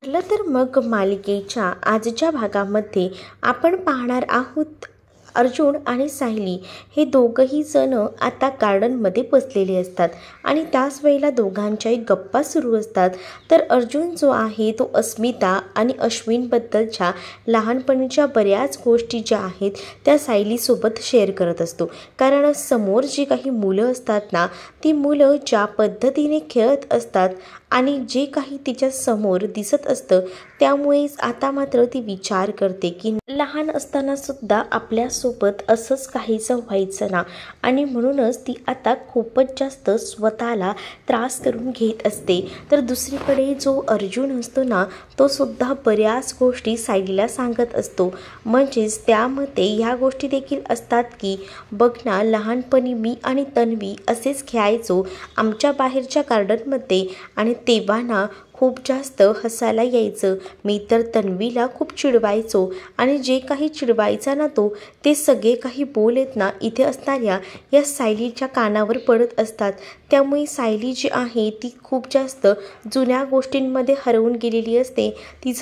म्हटलं तर मग मालिकेच्या आजच्या भागामध्ये आपण पाहणार आहोत अर्जुन आणि सायली हे दोघंही जण आता गार्डनमध्ये बसलेले असतात आणि त्याच वेळेला दोघांच्याही गप्पा सुरू असतात. तर अर्जुन जो आहे तो अस्मिता आणि अश्विनबद्दलच्या लहानपणीच्या बऱ्याच गोष्टी ज्या आहेत त्या सायलीसोबत शेअर करत असतो. कारण समोर जी काही मुलं असतात ना, ती मुलं ज्या पद्धतीने खेळत असतात आणि जे काही तिच्या समोर दिसत असतं त्यामुळेच आता मात्र ती विचार करते की लहान असताना सुद्धा आपल्यासोबत असंच काहीसं व्हायचं ना, आणि म्हणूनच ती आता खूपच जास्त स्वतःला त्रास करून घेत असते. तर दुसरीकडे जो अर्जुन असतो ना, तो सुद्धा बऱ्याच गोष्टी सायलीला सांगत असतो. म्हणजेच त्यामध्ये ह्या गोष्टी देखील असतात की बघ ना, लहानपणी मी आणि तन्वी असेच खेळायचो आमच्या बाहेरच्या गार्डनमध्ये आणि तेव्हा ना खूप जास्त हसायला यायचं. मी तर तन्वीला खूप चिडवायचो आणि जे काही चिडवायचा ना तो ते सगळे काही बोल आहेत ना इथे असणाऱ्या या सायलीच्या कानावर पडत असतात. त्यामुळे सायली जी आहे ती खूप जास्त जुन्या गोष्टींमध्ये हरवून गेलेली असते.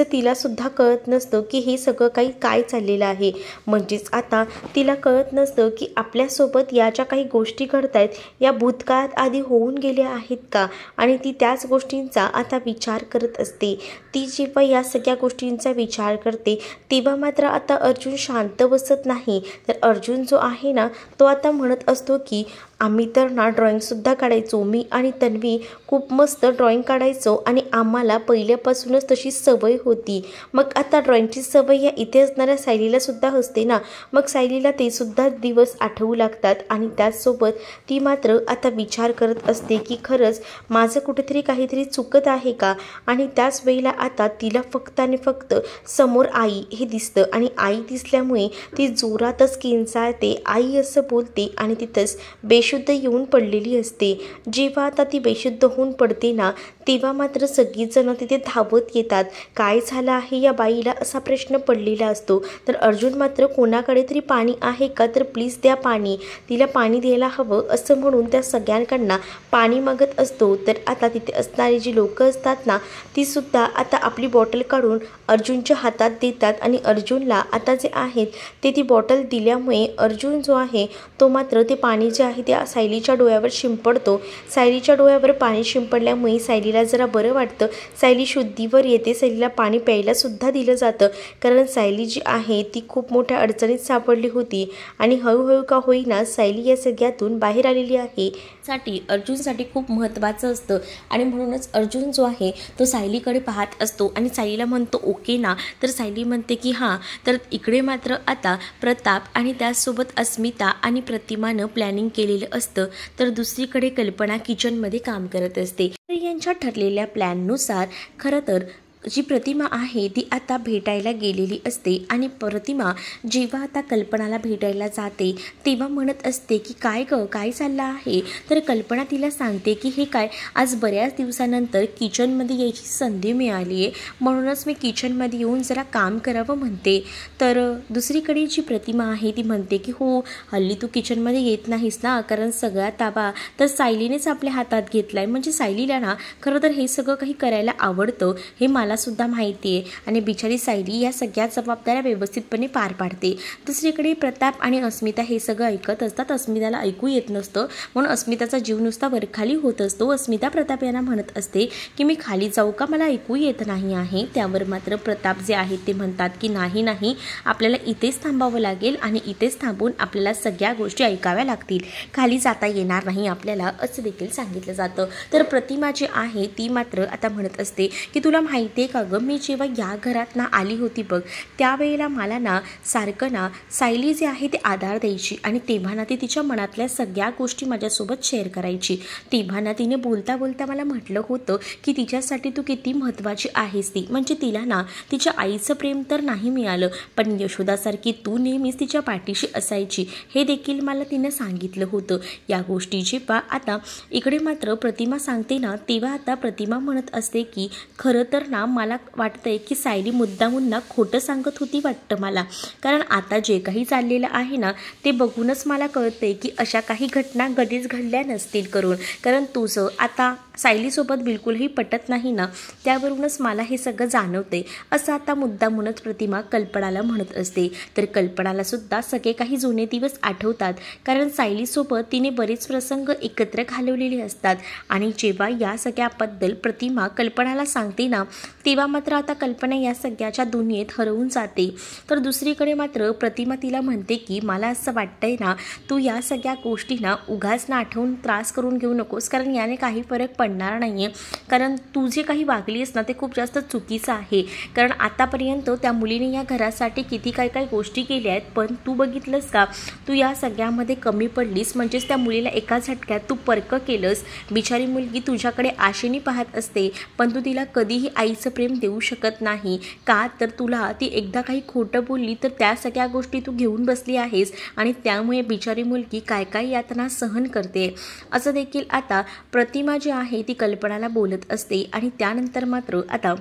तिलासुद्धा कळत नसतं की हे सगळं काही काय चाललेलं आहे. म्हणजेच आता तिला कळत नसतं की आपल्यासोबत या ज्या काही गोष्टी घडत आहेत या भूतकाळात आधी होऊन गेल्या आहेत का, आणि ती त्याच गोष्टींचा आता विचार करत असते. ती जेव्हा या सगळ्या गोष्टींचा विचार करते तेव्हा मात्र आता अर्जुन शांत बसत नाही. तर अर्जुन जो आहे ना तो आता म्हणत असतो की आम्ही तर ना ड्रॉइंगसुद्धा काढायचो, मी आणि तन्वी खूप मस्त ड्रॉइंग काढायचो आणि आम्हाला पहिल्यापासूनच तशी सवय होती. मग आता ड्रॉइंगची सवय या इथे असणाऱ्या सायलीलासुद्धा असते ना, मग सायलीला ते सुद्धा दिवस आठवू लागतात आणि त्याचसोबत ती मात्र आता विचार करत असते की खरंच माझं कुठेतरी काहीतरी चुकत आहे का. आणि त्याच वेळेला आता तिला फक्त आणि फक्त समोर आई हे दिसतं आणि आई दिसल्यामुळे ती जोरातच किंचाळते, आई असं बोलते आणि तिथंच बेशुद्ध येऊन पडलेली असते. जेव्हा आता ती बेशुद्ध होऊन पडते ना तेव्हा मात्र सगळीजणं तिथे धावत येतात. काय झालं आहे या बाईला असा प्रश्न पडलेला असतो. तर अर्जुन मात्र कोणाकडे तरी पाणी आहे का, तर प्लीज द्या पाणी, तिला पाणी द्यायला हवं असं म्हणून त्या सगळ्यांकडनं पाणी मागत असतो. तर आता तिथे असणारी जी लोकं असतात ना ती सुद्धा आता आपली बॉटल काढून अर्जुनच्या हातात देतात आणि अर्जुनला आता जे आहेत ते ती बॉटल दिल्यामुळे अर्जुन जो आहे तो मात्र ते पाणी जे आहे त्या सायलीच्या डोळ्यावर शिंपडतो. सायलीच्या डोळ्यावर पाणी शिंपडल्यामुळे सायलीला जरा बरं वाटतं. सायली शुद्धीवर येते. सायलीला पाणी प्यायला सुद्धा दिलं जातं, कारण सायली जी आहे ती खूप मोठ्या अडचणीत सापडली होती आणि हळूहळू का होईना सायली या सगळ्यातून बाहेर आलेली आहे. साठी अर्जुनसाठी खूप महत्त्वाचं असतं आणि म्हणूनच अर्जुन जो आहे तो सायलीकडे पाहत असतो आणि सायलीला म्हणतो ओके ना. तर सायली म्हणते की हां. तर इकडे मात्र आता प्रताप आणि त्याचसोबत अस्मिता आणि प्रतिमानं प्लॅनिंग केलेलं असतं. तर दुसरीकडे कल्पना किचनमध्ये काम करत असते. तर यांच्या ठरलेल्या प्लॅननुसार खरं तर जी प्रतिमा आहे ती आता भेटायला गेलेली असते आणि प्रतिमा जेव्हा आता कल्पनाला भेटायला जाते तेव्हा म्हणत असते की काय गं, काय चाललं आहे. तर कल्पना तिला सांगते की हे काय, आज बऱ्याच दिवसानंतर किचनमध्ये यायची संधी मिळाली आहे, म्हणूनच मी किचनमध्ये येऊन जरा काम करावं म्हणते. तर दुसरीकडे जी प्रतिमा आहे ती म्हणते की हो, हल्ली तू किचनमध्ये येत नाहीस ना, कारण सगळा ताबा तर सायलीनेच आपल्या हातात घेतला आहे. म्हणजे सायलीला ना खरं तर हे सगळं काही करायला आवडतं हे मला सुद्धा माहिती आहे आणि बिचारी सायली या सगळ्या जबाबदाऱ्या व्यवस्थितपणे पार पाडते. दुसरीकडे प्रताप आणि अस्मिता हे सगळं ऐकत असतात. अस्मिताला ऐकू येत नसतं म्हणून अस्मिताचा जीव नुसता वरखाली होत असतो. अस्मिता प्रताप यांना म्हणत असते की मी खाली जाऊ का, मला ऐकू येत नाही आहे. त्यावर मात्र प्रताप जे आहेत ते म्हणतात की नाही नाही, आपल्याला इथेच थांबावं लागेल आणि इथेच थांबून आपल्याला सगळ्या गोष्टी ऐकाव्या लागतील, खाली जाता येणार नाही आपल्याला, असं देखील सांगितलं जातं. तर प्रतिमा जी आहे ती मात्र आता म्हणत असते की तुला माहिती का गं, मी जेव्हा या घरात ना आली होती बघ त्यावेळेला मला ना सारखं ना सायली जे आहे ते आधार द्यायची आणि तेव्हा ना ती तिच्या मनातल्या सगळ्या गोष्टी माझ्यासोबत शेअर करायची. तेव्हा ना तिने बोलता बोलता मला म्हटलं होतं की तिच्यासाठी तू किती महत्त्वाची आहेस ती. म्हणजे तिला ना तिच्या आईचं प्रेम तर नाही मिळालं पण यशोदासारखी तू नेहमीच तिच्या पाठीशी असायची हे देखील मला तिनं सांगितलं होतं. या गोष्टी जेव्हा आता इकडे मात्र प्रतिमा सांगते ना तेव्हा आता प्रतिमा म्हणत असते की खरं तर ना मला वाटतंय की सायली मुद्दामून ना खोटं सांगत होती वाटतं मला, कारण आता जे काही चाललेलं आहे ना ते बघूनच मला कळतंय की अशा काही घटना कधीच घडल्या नसतील करून, कारण तुझं आता सायलीसोबत बिलकुलही पटत नाही ना, त्यावरूनच मला हे सगळं जाणवते, असं आता मुद्दामूनच प्रतिमा कल्पनाला म्हणत असते. तर कल्पनाला सुद्धा सगळे काही जुने दिवस आठवतात, कारण सायलीसोबत तिने बरेच प्रसंग एकत्र घालवलेले असतात. आणि जेव्हा या सगळ्याबद्दल प्रतिमा कल्पनाला सांगते ना, तेव्हा मात्र आता कल्पना या सगळ्याच्या दुनियेत हरवून जाते. तर दुसरीकडे मात्र प्रतिमा तिला म्हणते की मला असं वाटतंय ना, तू या सगळ्या गोष्टींना उगाच ना आठवून त्रास करून घेऊ नकोस, कारण याने काही फरक पडणार नाही आहे. कारण तू जे काही वागलीस ना ते खूप जास्त चुकीचं आहे. कारण आतापर्यंत त्या मुलीने या घरासाठी किती काय काय गोष्टी केल्या आहेत, पण तू बघितलंस का, तू या सगळ्यामध्ये कमी पडलीस. म्हणजेच त्या मुलीला एका झटक्यात तू परक केलंस. बिचारी मुलगी तुझ्याकडे आशेने पाहत असते, पण तू तिला कधीही आईचं प्रेम देऊ शकत नाही का, तर तुला ती एकदा काही खोटं बोलली तर त्या सगळ्या गोष्टी तू घेऊन बसली आहेस आणि त्यामुळे बिचारी मुलगी काय काय यातना सहन करते. असं देखील आता प्रतिमा जी आहे ती कल्पनाला बोलत असते. आणि त्यानंतर मात्र आता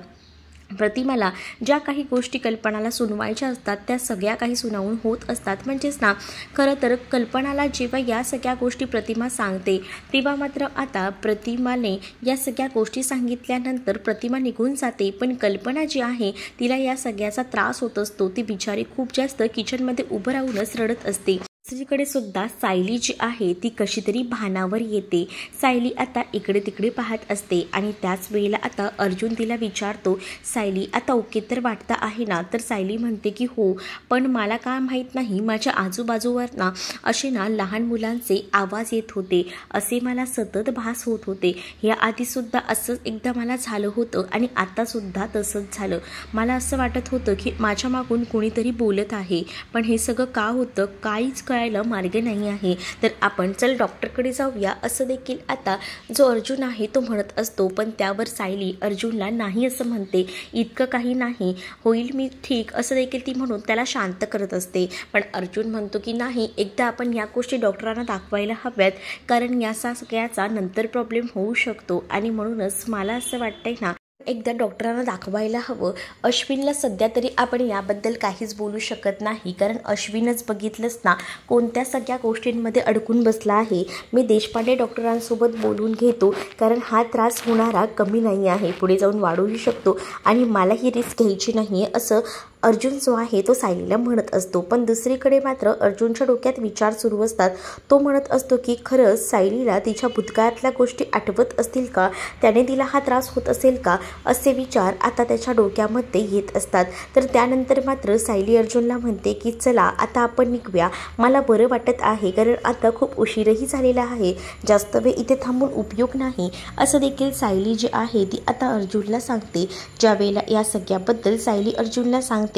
प्रतिमाला ज्या काही गोष्टी कल्पनाला सुनवायच्या असतात त्या सगळ्या काही सुनावून होत असतात. म्हणजेच ना, खरं तर कल्पनाला जेव्हा या सगळ्या गोष्टी प्रतिमा सांगते, तेव्हा मात्र आता प्रतिमाने या सगळ्या गोष्टी सांगितल्यानंतर प्रतिमा निघून जाते. पण कल्पना जी आहे तिला या सगळ्याचा त्रास होत असतो. ती बिचारी खूप जास्त किचनमध्ये उभं राहूनच रडत असते. दुसरीकडे सुद्धा सायली जी आहे ती कशी तरी भानावर येते. सायली आता इकडे तिकडे पाहत असते आणि त्याच वेळेला आता अर्जुन तिला विचारतो, सायली आता ओके तर वाटतं आहे ना. तर सायली म्हणते की हो, पण मला काय माहीत नाही, माझ्या आजूबाजूवर ना असे ना लहान मुलांचे आवाज येत होते, असे मला सतत भास होत होते. या आधीसुद्धा असं एकदा मला झालं होतं आणि आतासुद्धा तसंच झालं. मला असं वाटत होतं की माझ्या मागून कोणीतरी बोलत आहे, पण हे सगळं का होतं काहीच कळायला मार्ग नाही आहे. तर आपण चल डॉक्टरकडे जाऊया, असं देखील आता जो अर्जुन आहे तो म्हणत असतो. पण त्यावर सायली अर्जुनला नाही असं म्हणते, इतकं काही नाही, होईल मी ठीक, असं देखील ती म्हणून त्याला शांत करत असते. पण अर्जुन म्हणतो की नाही, एकदा आपण या गोष्टी डॉक्टरांना दाखवायला हव्यात, कारण या सगळ्याचा नंतर प्रॉब्लेम होऊ शकतो. आणि म्हणूनच मला असं वाटतंय ना, एकदा डॉक्टरांना दाखवायला हवं. अश्विनला सध्या तरी आपण याबद्दल काहीच बोलू शकत नाही, कारण अश्विनच बघितलंच ना कोणत्या सगळ्या गोष्टींमध्ये अडकून बसला आहे. मी देशपांडे डॉक्टरांसोबत बोलून घेतो, कारण हा त्रास होणारा कमी नाही आहे, पुढे जाऊन वाढूही शकतो आणि मला ही रिस्क घ्यायची नाही आहे, असं अर्जुन जो आहे तो सायलीला म्हणत असतो. पण दुसरीकडे मात्र अर्जुनच्या डोक्यात विचार सुरू असतात. तो म्हणत असतो की खरंच सायलीला तिच्या भूतकाळातल्या गोष्टी आठवत असतील का, त्याने तिला हा त्रास होत असेल का, असे विचार आता त्याच्या डोक्यामध्ये येत असतात. तर त्यानंतर मात्र सायली अर्जुनला म्हणते की चला आता आपण निघूया, मला बरं वाटत आहे, कारण आता खूप उशीरही झालेला आहे, जास्त वेळ इथे थांबून उपयोग नाही, असं देखील सायली जी आहे ती आता अर्जुनला सांगते. ज्या वेळेला या सगळ्याबद्दल सायली अर्जुनला सांगते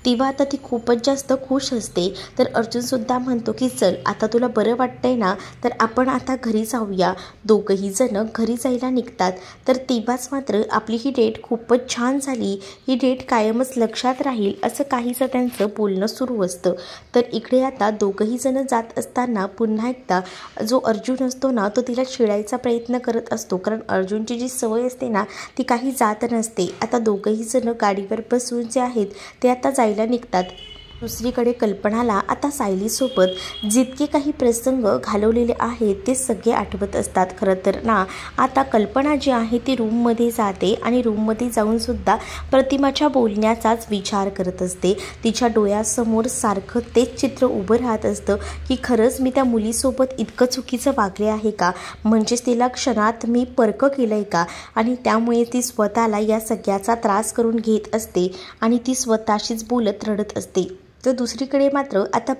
तेव्हा आता ती खूपच जास्त खुश असते. तर अर्जुनसुद्धा म्हणतो की चल आता तुला बरं वाटतंय ना, तर आपण आता घरी जाऊया. दोघंही जण घरी जायला निघतात. तर तेव्हाच मात्र आपली ही डेट खूपच छान झाली, ही डेट कायमच लक्षात राहील, असं काहीसं त्यांचं बोलणं सुरू असतं. तर इकडे आता दोघंही जण जात असताना पुन्हा एकदा जो अर्जुन असतो ना तो तिला छेडायचा प्रयत्न करत असतो, कारण अर्जुनची जी सवय असते ना ती काही जात नसते. आता दोघंही जण गाडीवर बसून जे आहेत ते आता जायला निघतात. दुसरीकडे कल्पनाला आता सायलीसोबत जितके काही प्रसंग घालवलेले आहेत ते सगळे आठवत असतात. खरं तर ना आता कल्पना जी आहे ती रूममध्ये जाते आणि रूममध्ये जाऊनसुद्धा प्रतिमाच्या बोलण्याचाच विचार करत असते. तिच्या डोळ्यासमोर सारखं तेच चित्र उभं राहत असतं की खरंच मी त्या मुलीसोबत इतकं चुकीचं वागले आहे का, म्हणजेच तिला क्षणात मी परक केलं आहे का, आणि त्यामुळे ती स्वतःला या सगळ्याचा त्रास करून घेत असते आणि ती स्वतःशीच बोलत रडत असते. तर दुसरीकडे मात्र आता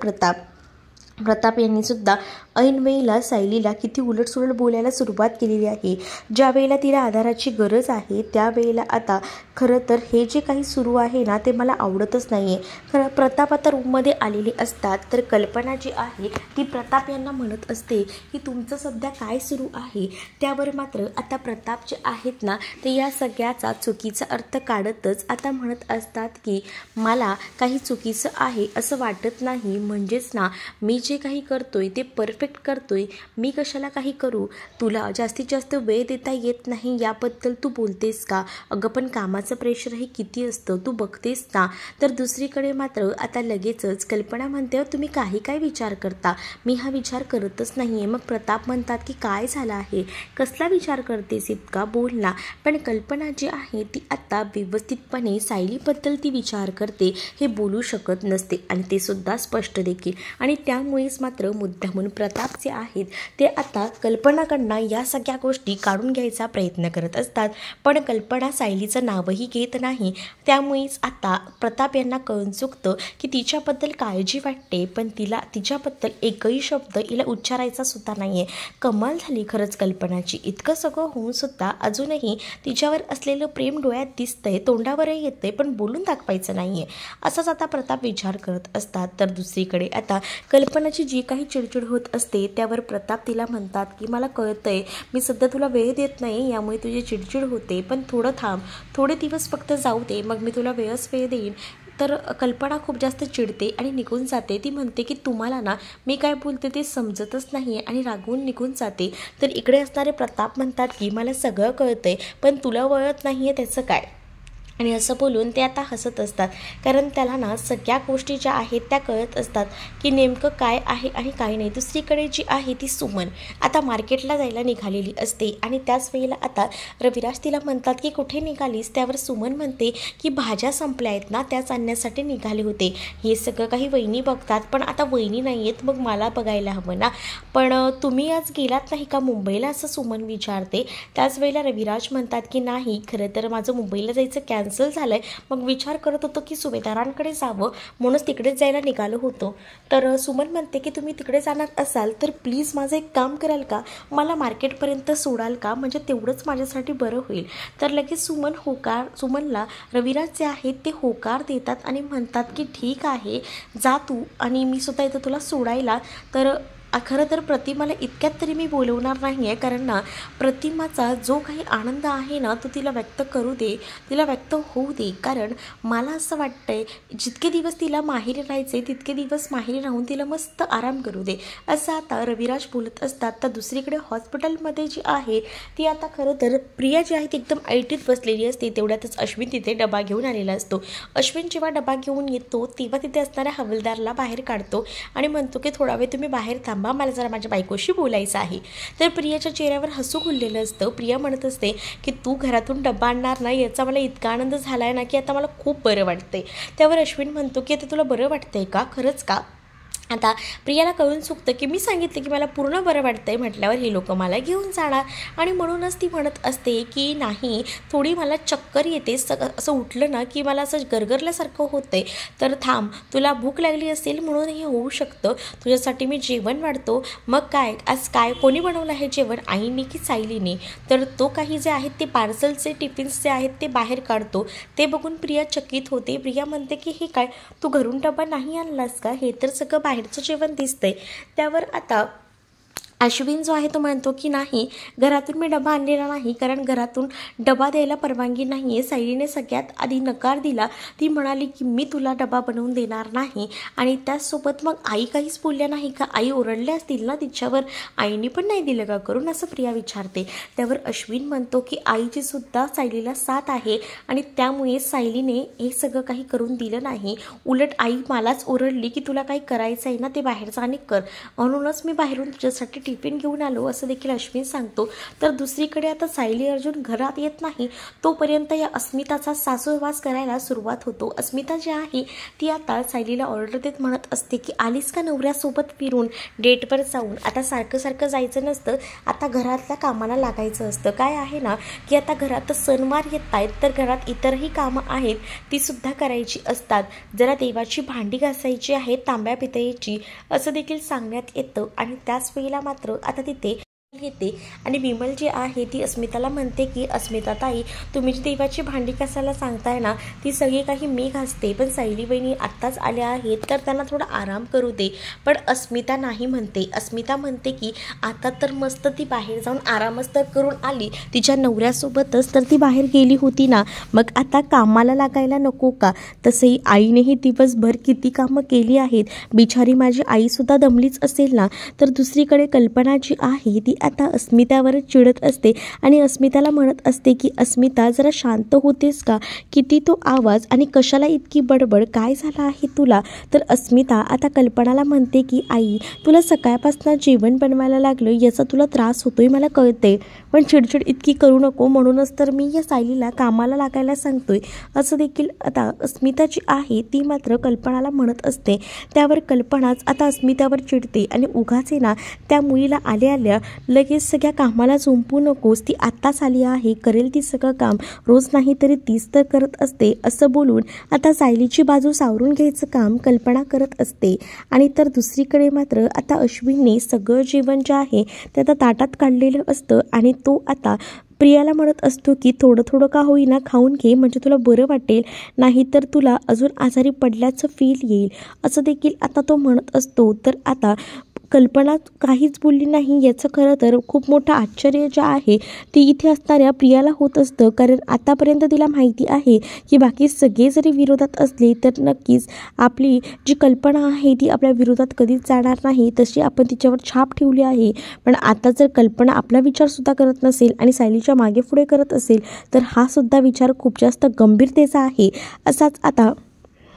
प्रताप यांनी सुद्धा ऐनवेळीला सायलीला किती उलटसुलट बोलायला सुरुवात केलेली आहे. ज्या वेळेला तिला आधाराची गरज आहे त्यावेळेला आता खरं तर हे जे काही सुरू आहे ना ते मला आवडतच नाही आहे. खरं प्रताप आता रूममध्ये आलेले असतात. तर कल्पना जी आहे ती प्रताप यांना म्हणत असते की तुमचं सध्या काय सुरू आहे. त्यावर मात्र आता प्रताप जे आहेत ना ते या सगळ्याचा चुकीचा अर्थ काढतच आता म्हणत असतात की मला काही चुकीचं आहे असं वाटत नाही, म्हणजेच ना मी जे काही करतोय ते परफेक्ट एक्सपेक्ट करतोय, मी कशाला काही करू, तुला जास्तीत जास्त वेळ देता येत नाही याबद्दल तू बोलतेस का, अगं पण कामाचं प्रेशर हे किती असतं तू बघतेस ना. तर दुसरीकडे मात्र आता लगेचच कल्पना म्हणते, तुम्ही काही काय विचार करता, मी हा विचार करतच नाही आहे. मग प्रताप म्हणतात की काय झालं आहे, कसला विचार करतेस इतका, बोल ना. पण कल्पना जी आहे ती आता व्यवस्थितपणे सायलीबद्दल ती विचार करते हे बोलू शकत नसते आणि ते सुद्धा स्पष्ट देखील. आणि त्यामुळेच मात्र मुद्दामून प्रताप जे आहेत ते आता कल्पनाकडनं या सगळ्या गोष्टी काढून घ्यायचा प्रयत्न करत असतात. पण कल्पना सायलीचं नावही घेत नाही. त्यामुळेच आता प्रताप यांना कळून चुकतं की तिच्याबद्दल काळजी वाटते, पण तिला तिच्याबद्दल एकही शब्द हिला उच्चारायचा सुद्धा नाही आहे. कमाल झाली खरंच कल्पनाची, इतकं सगळं होऊन सुद्धा अजूनही तिच्यावर असलेलं प्रेम डोळ्यात दिसतंय, तोंडावरही येतंय, पण बोलून दाखवायचं नाही आहे. असाच आता प्रताप विचार करत असतात. तर दुसरीकडे आता कल्पनाची जी काही चिडचिड होत असते त्यावर प्रताप तिला म्हणतात की मला कळतंय, मी सध्या तुला वेळ देत नाही यामुळे तुझी चिडचिड होते, पण थोडं थांब, थोडे दिवस फक्त जाऊ दे, मग मी तुला वेळ देईन. तर कल्पना खूप जास्त चिडते आणि निघून जाते. ती म्हणते की तुम्हाला ना मी काय बोलते ते समजतच नाही आहे आणि रागवून निघून जाते. तर इकडे असणारे प्रताप म्हणतात की मला सगळं कळतंय, पण तुला वळत नाही आहे त्याचं काय. आणि असं बोलून ते आता हसत असतात, कारण त्याला ना सगळ्या गोष्टी ज्या आहेत त्या कळत असतात की नेमकं काय आहे आणि काय नाही. दुसरीकडे जी आहे ती सुमन आता मार्केटला जायला निघालेली असते आणि त्याच वेळेला आता रविराज तिला म्हणतात की कुठे निघालीस. त्यावर सुमन म्हणते की भाज्या संपल्या आहेत ना, त्याच आणण्यासाठी निघाले होते. हे सगळं काही वहिनी बघतात, पण आता वहिनी नाही आहेत, मग मला बघायला हवं ना. पण तुम्ही आज गेलात नाही का मुंबईला, असं सुमन विचारते. त्याच वेळेला रविराज म्हणतात की नाही, खरं तर माझं मुंबईला जायचं कॅन्सल झालं आहे, मग विचार करत होतो की सुभेदारांकडे जावं म्हणूनच तिकडेच जायला निघालो होतो. तर सुमन म्हणते की तुम्ही तिकडे जाणार असाल तर प्लीज माझं एक काम कराल का, मला मार्केटपर्यंत सोडाल का, म्हणजे तेवढंच माझ्यासाठी बरं होईल. तर लगेच सुमनला रविराज जे आहेत ते होकार देतात आणि म्हणतात की ठीक आहे जा तू, आणि मी सुद्धा इथं तुला सोडायला. तर खरं तर प्रतिमाला इतक्यात तरी मी बोलवणार नाही आहे, कारण ना प्रतिमाचा जो काही आनंद आहे ना तो तिला व्यक्त करू दे, तिला व्यक्त होऊ दे. कारण मला असं वाटतंय जितके दिवस तिला माहेरी राहायचे तितके दिवस माहेरी राहून तिला मस्त आराम करू दे, असं आता रविराज बोलत असतात. तर दुसरीकडे हॉस्पिटलमध्ये जी आहे ती आता खरं तर प्रिया जी आहे ती एकदम ऐटीत बसलेली असते. तेवढ्यातच अश्विन तिथे डबा घेऊन आलेला असतो. अश्विन जेव्हा डबा घेऊन येतो तेव्हा तिथे असणाऱ्या हवालदारला बाहेर काढतो आणि म्हणतो की थोडा वेळ तुम्ही बाहेर थांबा, मला जरा माझ्या बायकोशी बोलायचं आहे. तर प्रियाच्या चेहऱ्यावर हसू खुललेलं असतं. प्रिया म्हणत असते की तू घरातून डबा आणणार ना याचा मला इतका आनंद झाला आहे ना की आता मला खूप बरं वाटतंय. त्यावर अश्विन म्हणतो की आता तुला बरं वाटतंय का, खरंच का. आता प्रियाला कळून चुकतं की मी सांगितलं की मला पूर्ण बरं वाटतंय म्हटल्यावर हे लोक मला घेऊन जाणार, आणि म्हणूनच ती म्हणत असते की नाही थोडी मला चक्कर येते, असं उठलं ना की मला असं गरगरल्यासारखं होतंय, तर थांब तुला भूक लागली असेल म्हणून हे होऊ शकतं, तुझ्यासाठी मी जेवण वाढतो. मग काय आज काय कोणी बनवलं आहे जेवण, आईने की सायलीने. तर तो काही जे आहेत ते पार्सलचे टिफिन्स जे आहेत ते बाहेर काढतो. ते बघून प्रिया चकित होते. प्रिया म्हणते की हे काय तू घरून डबा नाही आणलास का, हे तर सगळं बाहेरचं जेवण दिसतंय. त्यावर आता अश्विन जो आहे तो म्हणतो की नाही घरातून मी डबा आणलेला नाही, कारण घरातून डबा द्यायला परवानगी नाही आहे. सायलीने सगळ्यात आधी नकार दिला, ती म्हणाली की मी तुला डबा बनवून देणार नाही. आणि त्याचसोबत मग आई काहीच बोलल्या नाही का, आई ओरडल्या असतील ना तिच्यावर, आईने पण नाही दिलं का करून, असं प्रिया विचारते. त्यावर अश्विन म्हणतो की आईची सुद्धा सायलीला साथ आहे आणि त्यामुळे सायलीने हे सगळं काही करून दिलं नाही, उलट आई मलाच ओरडली की तुला काही करायचं आहे ना ते बाहेरचं आणि कर, म्हणूनच मी बाहेरून तुझ्यासाठी टिफिन घेऊन आलो, असं देखील अश्विन सांगतो. तर दुसरीकडे आता सायली अर्जुन घरात येत नाही तोपर्यंत या अस्मिताचा सासूवास करायला सुरुवात होतो. अस्मिता जी आहे ती आता सायलीला ऑर्डर देत म्हणत असते की आलीस का नवऱ्यासोबत फिरून डेटवर जाऊन, आता सारखं सारखं जायचं नसतं, आता घरातल्या कामाला लागायचं असतं. काय आहे ना की आता घरात सणवार येत आहेत तर घरात इतरही कामं आहेत ती सुद्धा करायची असतात, जरा देवाची भांडी घासायची आहेत तांब्या पितळेची, असं देखील सांगण्यात येतं. आणि त्याच वेळेला मात्र आता तिथे येते आणि विमल जी आहे ती अस्मिताला म्हणते की अस्मिता ताई, तुम्ही जी देवाची भांडी कसायला सांगताय ना, ती सगळी काही मी घासते, पण सायली बहिणी आत्ताच आल्या आहेत तर त्यांना थोडा आराम करू दे. पण अस्मिता नाही म्हणते. अस्मिता म्हणते की आता तर मस्त ती बाहेर जाऊन आरामच तर करून आली, तिच्या नवऱ्यासोबतच तर ती बाहेर गेली होती ना, मग आता कामाला लागायला नको का? तसंही आईनेही दिवसभर किती कामं केली आहेत, बिचारी माझी आईसुद्धा दमलीच असेल ना. तर दुसरीकडे कल्पना जी आहे ती आता अस्मितावर चिडत असते आणि अस्मिताला म्हणत असते की अस्मिता जरा शांत होतेस का? किती तो आवाज आणि कशाला इतकी बडबड, काय झालं आहे तुला? तर अस्मिता आता कल्पनाला म्हणते की आई, तुला सकाळपासून जेवण बनवायला लागलं याचा तुला त्रास होतोय मला कळते, पण चिडचिड इतकी करू नको, म्हणूनच तर मी या सायलीला कामाला लागायला सांगतोय, असं देखील आता अस्मिता जी आहे ती मात्र कल्पनाला म्हणत असते. त्यावर कल्पनाच आता अस्मितावर चिडते आणि उगाच ना त्या मुलीला आल्या आल्या लगेच सगळ्या कामाला झोंपू नकोस, ती आत्ताच आली आहे, करेल ती सगळं काम, रोज नाही तरी तीच तर करत असते, असं बोलून आता सायलीची बाजू सावरून घ्यायचं काम कल्पना करत असते. आणि तर दुसरीकडे मात्र आता अश्विनने सगळं जेवण जे आहे ते आता ताटात काढलेलं असतं आणि तो आता प्रियाला म्हणत असतो की थोडं थोडं का होईना खाऊन घे, म्हणजे तुला बरं वाटेल, नाहीतर तुला अजून आजारी पडल्याचं फील येईल, असं देखील आता तो म्हणत असतो. तर आता कल्पना काहीच बोलली नाही. याचं खरं तर खूप मोठं आश्चर्य जे आहे ते इथे असणाऱ्या प्रियाला होत असतं, कारण आतापर्यंत तिला माहिती आहे की बाकी सगळे जरी विरोधात असले तर नक्कीच आपली जी कल्पना आहे ती आपल्या विरोधात कधीच जाणार नाही, तशी आपण तिच्यावर छाप ठेवली आहे. पण आता जर कल्पना आपला विचारसुद्धा करत नसेल आणि सायलीच्या मागे पुढे करत असेल तर हा सुद्धा विचार खूप जास्त गंभीरतेचा आहे, असाच आता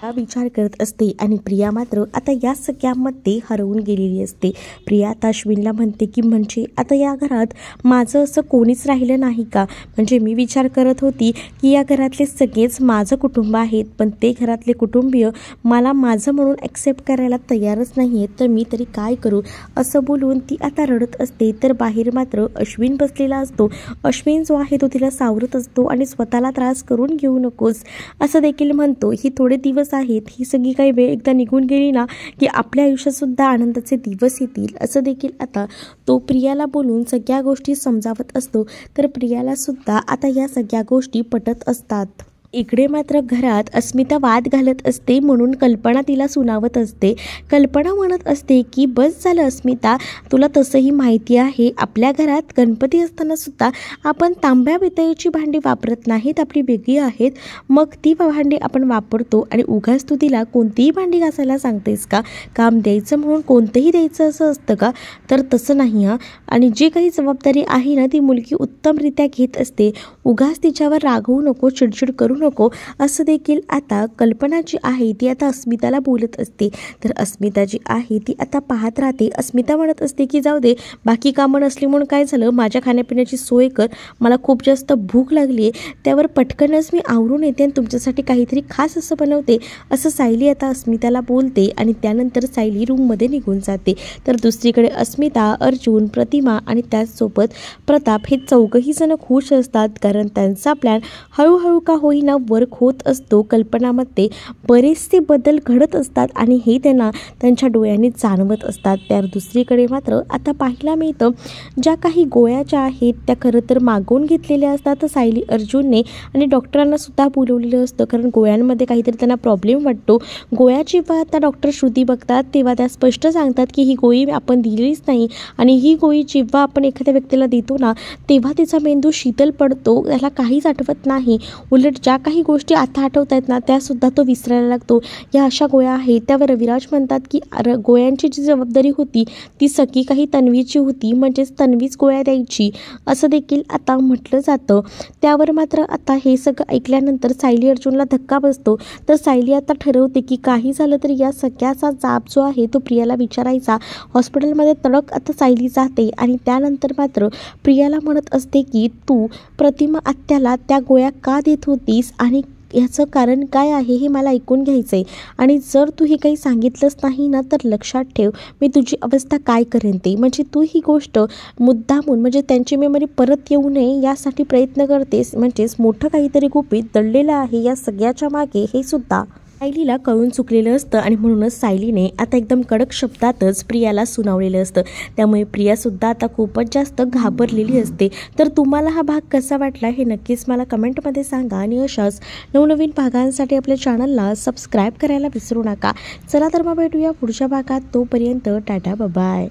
हा विचार करत असते. आणि प्रिया मात्र आता या सगळ्यामध्ये हरवून गेलेली असते. प्रिया आता अश्विनला म्हणते की म्हणजे आता या घरात माझं असं कोणीच राहिलं नाही का? म्हणजे मी विचार करत होती की या घरातले सगळेच माझं कुटुंब आहेत, पण ते घरातले कुटुंबीय मला माझं म्हणून ॲक्सेप्ट करायला तयारच नाही आहेत, तर मी तरी काय करू, असं बोलून ती आता रडत असते. तर बाहेर मात्र अश्विन बसलेला असतो. अश्विन जो आहे तो तिला सावरत असतो आणि स्वतःला त्रास करून घेऊ नकोस असं देखील म्हणतो. ही थोडे दिवस आहेत, ही सगळी काही वेळ एकदा निघून गेली ना की आपल्या आयुष्यात सुद्धा आनंदाचे दिवस येतील, असं देखील आता तो प्रियाला बोलून सगळ्या गोष्टी समजावत असतो. तर प्रियाला सुद्धा आता या सगळ्या गोष्टी पटत असतात. इकडे मात्र घरात अस्मिता वाद घालत असते, म्हणून कल्पना तिला सुनावत असते. कल्पना म्हणत असते की बस झालं अस्मिता, तुला तसंही माहिती आहे आपल्या घरात गणपती असताना सुद्धा आपण तांब्या पितळेची भांडी वापरत नाहीत, आपली वेगळी आहेत, मग ती भांडी आपण वापरतो आणि उगाच तू तिला कोणतीही भांडी घासायला सांगतेस का? काम द्यायचं म्हणून कोणतंही द्यायचं असं असतं का? तर तसं नाही हां, आणि जी काही जबाबदारी आहे ना ती मुलगी उत्तमरित्या घेत असते, उगाच तिच्यावर रागवू नको, चिडचिड करू नको, असं देखील आता कल्पना जी आहे ती आता अस्मिताला बोलत असते. तर अस्मिता जी आहे ती आता पाहत राहते. अस्मिता म्हणत असते की जाऊ दे, बाकी कामं नसली म्हणून काय झालं, माझ्या खाण्यापिण्याची सोय कर, मला खूप जास्त भूक लागली आहे, त्यावर पटकनच मी आवरून येते आणि तुमच्यासाठी काहीतरी खास असं बनवते, असं सायली आता अस्मिताला बोलते. आणि त्यानंतर सायली रूममध्ये निघून जाते. तर दुसरीकडे अस्मिता, अर्जुन, प्रतिमा आणि त्याचसोबत प्रताप हे चौघही जण खुश असतात, कारण त्यांचा प्लॅन हळूहळू का होईना वर्क होत असतो. कल्पनामध्ये बरेचसे बदल घडत असतात आणि हे त्यांना त्यांच्या डोळ्यांनी जाणवत असतात. तर दुसरीकडे मात्र आता पाहायला मिळतं ज्या काही गोळ्या ज्या आहेत त्या खरं तर मागवून घेतलेल्या असतात सायली अर्जुनने, आणि डॉक्टरांना सुद्धा बोलवलेलं असतं, कारण गोळ्यांमध्ये काहीतरी त्यांना प्रॉब्लेम वाटतो. गोळ्या जेव्हा आता डॉक्टर श्रुती बघतात तेव्हा त्या स्पष्ट सांगतात की ही गोळी आपण दिलीच नाही, आणि ही गोळी जेव्हा आपण एखाद्या व्यक्तीला देतो ना तेव्हा तिचा मेंदू शीतल पडतो, त्याला काहीच आठवत नाही, उलट ज्या काही गोष्टी आता आठवत आहेत ना त्यासुद्धा तो विसरायला लागतो. या अशा गोळ्या आहेत. त्यावर रविराज म्हणतात की गोळ्यांची जी जबाबदारी होती ती सगळी काही तन्वीची होती, म्हणजेच तन्वीच गोळ्या द्यायची, असं देखील आता म्हटलं जातं. त्यावर मात्र आता हे सगळं ऐकल्यानंतर सायली अर्जुनला धक्का बसतो. तर सायली आता ठरवते की काही झालं तरी या सगळ्याचा जाब जो आहे तो प्रियाला विचारायचा. हॉस्पिटलमध्ये तडक आता सायली जाते आणि त्यानंतर मात्र प्रियाला म्हणत असते की तू प्रतिमा आत्याला त्या गोळ्या का देत होतीस आणि याचं कारण काय आहे हे मला ऐकून घ्यायचं आहे, आणि जर तू हे काही सांगितलंच नाही ना तर लक्षात ठेव मी तुझी अवस्था काय करेन ते. म्हणजे तू ही गोष्ट मुद्दामून म्हणजे त्यांची मेमरी परत येऊ नये यासाठी प्रयत्न करतेस, म्हणजेच मोठं काहीतरी गुपित दडलेलं आहे या सगळ्याच्या मागे, हे सुद्धा सायलीला कळून चुकलेलं असतं आणि म्हणूनच सायलीने आता एकदम कडक शब्दातच प्रियाला सुनावलेलं असतं. त्यामुळे प्रियासुद्धा आता खूपच जास्त घाबरलेली असते. तर तुम्हाला हा भाग कसा वाटला हे नक्कीच मला कमेंटमध्ये सांगा आणि अशाच नवनवीन भागांसाठी आपल्या चॅनलला सबस्क्राईब करायला विसरू नका. चला तर मग भेटूया पुढच्या भागात. तोपर्यंत टाटा बाय.